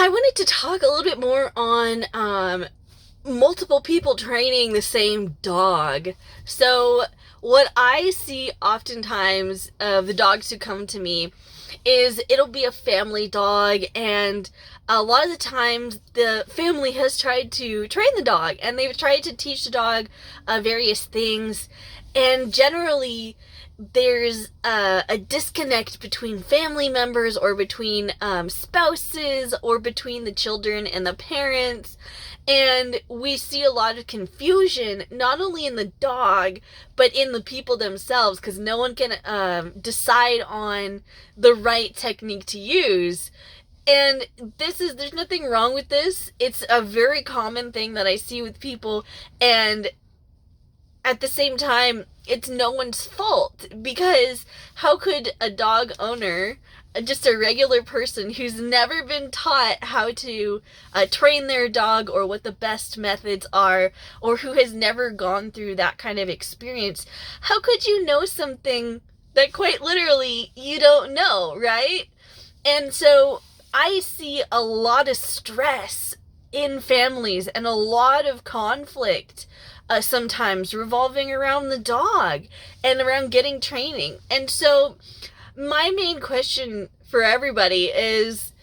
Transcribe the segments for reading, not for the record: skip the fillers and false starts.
I wanted to talk a little bit more on multiple people training the same dog. So, what I see oftentimes of the dogs who come to me is it'll be a family dog, and a lot of the times the family has tried to train the dog and they've tried to teach the dog various things, and generally there's a disconnect between family members or between spouses or between the children and the parents. And we see a lot of confusion, not only in the dog, but in the people themselves, because no one can decide on the right technique to use. And there's nothing wrong with this. It's a very common thing that I see with people. And at the same time, it's no one's fault, because how could a dog owner, just a regular person who's never been taught how to train their dog or what the best methods are, or who has never gone through that kind of experience, how could you know something that quite literally you don't know, right? And so I see a lot of stress in families and a lot of conflict, sometimes revolving around the dog and around getting training. And so my main question for everybody is,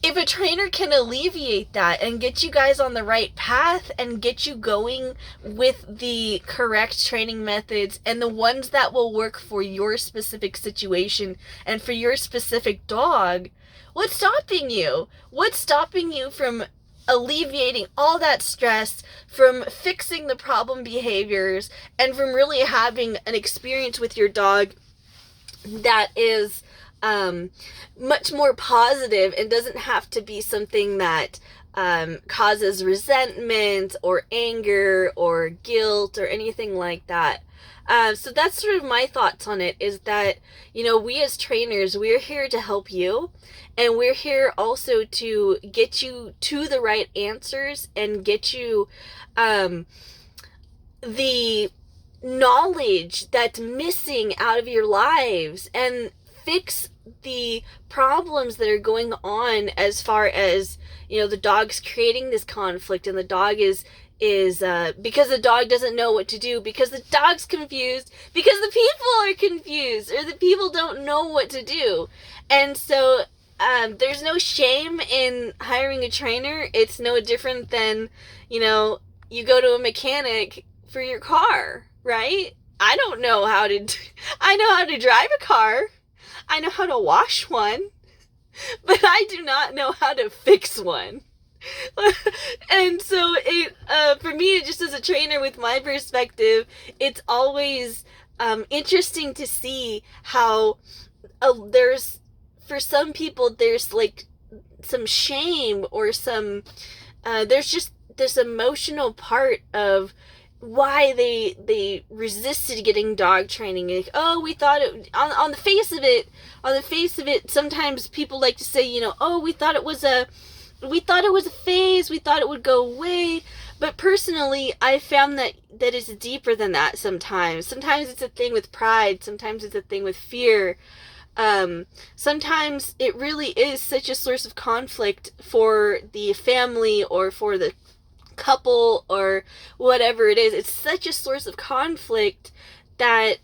if a trainer can alleviate that and get you guys on the right path and get you going with the correct training methods and the ones that will work for your specific situation and for your specific dog, what's stopping you? What's stopping you from alleviating all that stress, from fixing the problem behaviors, and from really having an experience with your dog that is much more positive and doesn't have to be something that causes resentment or anger or guilt or anything like that. So that's sort of my thoughts on it, is that, we as trainers, we're here to help you, and we're here also to get you to the right answers and get you the knowledge that's missing out of your lives, and fix the problems that are going on as far as, the dog's creating this conflict, and the dog is because the dog doesn't know what to do, because the dog's confused, because the people are confused, or the people don't know what to do. And so there's no shame in hiring a trainer. It's no different than, you go to a mechanic for your car, right? I know how to drive a car. I know how to wash one, but I do not know how to fix one. And so for me, just as a trainer, with my perspective, it's always interesting to see how for some people, there's like some shame or there's just this emotional part of why they resisted getting dog training. Like, oh, we thought it, on the face of it, sometimes people like to say, oh, we thought it was a phase, we thought it would go away. But personally, I found that it's deeper than that sometimes. Sometimes it's a thing with pride, sometimes it's a thing with fear. Sometimes it really is such a source of conflict for the family or for the couple or whatever it is. It's such a source of conflict that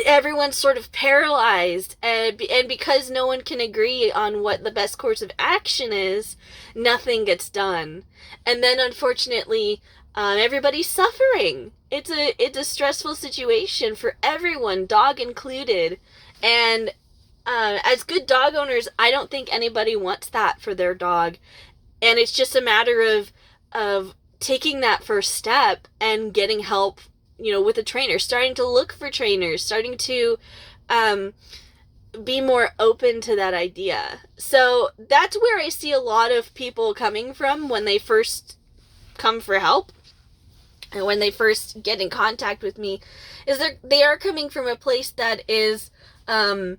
everyone's sort of paralyzed, and because no one can agree on what the best course of action is, nothing gets done. And then unfortunately, everybody's suffering. It's a stressful situation for everyone, dog included. And as good dog owners, I don't think anybody wants that for their dog. And it's just a matter of taking that first step and getting help, with a trainer, starting to look for trainers, starting to be more open to that idea. So that's where I see a lot of people coming from when they first come for help, and when they first get in contact with me, is they are coming from a place that is a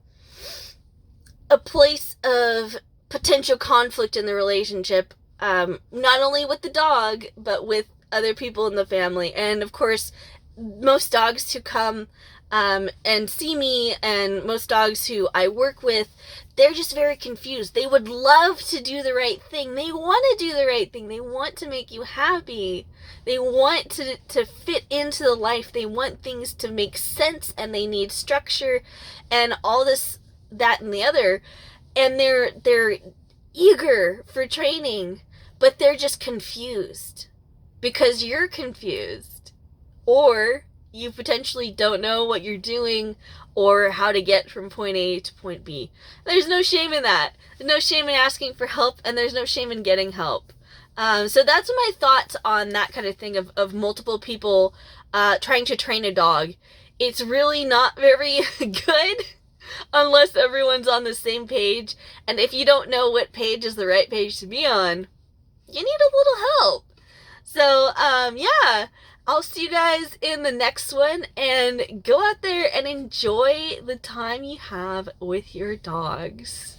place of potential conflict in the relationship, not only with the dog, but with other people in the family. And of course, most dogs who come and see me and most dogs who I work with, they're just very confused. They would love to do the right thing. They want to do the right thing. They want to make you happy. They want to fit into the life. They want things to make sense, and they need structure and all this, that, and the other. And they're eager for training, but they're just confused because you're confused, or you potentially don't know what you're doing or how to get from point A to point B. There's no shame in that. There's no shame in asking for help, and there's no shame in getting help. So that's my thoughts on that kind of thing of multiple people trying to train a dog. It's really not very good unless everyone's on the same page. And if you don't know what page is the right page to be on, you need a little help. So, yeah, I'll see you guys in the next one, and go out there and enjoy the time you have with your dogs.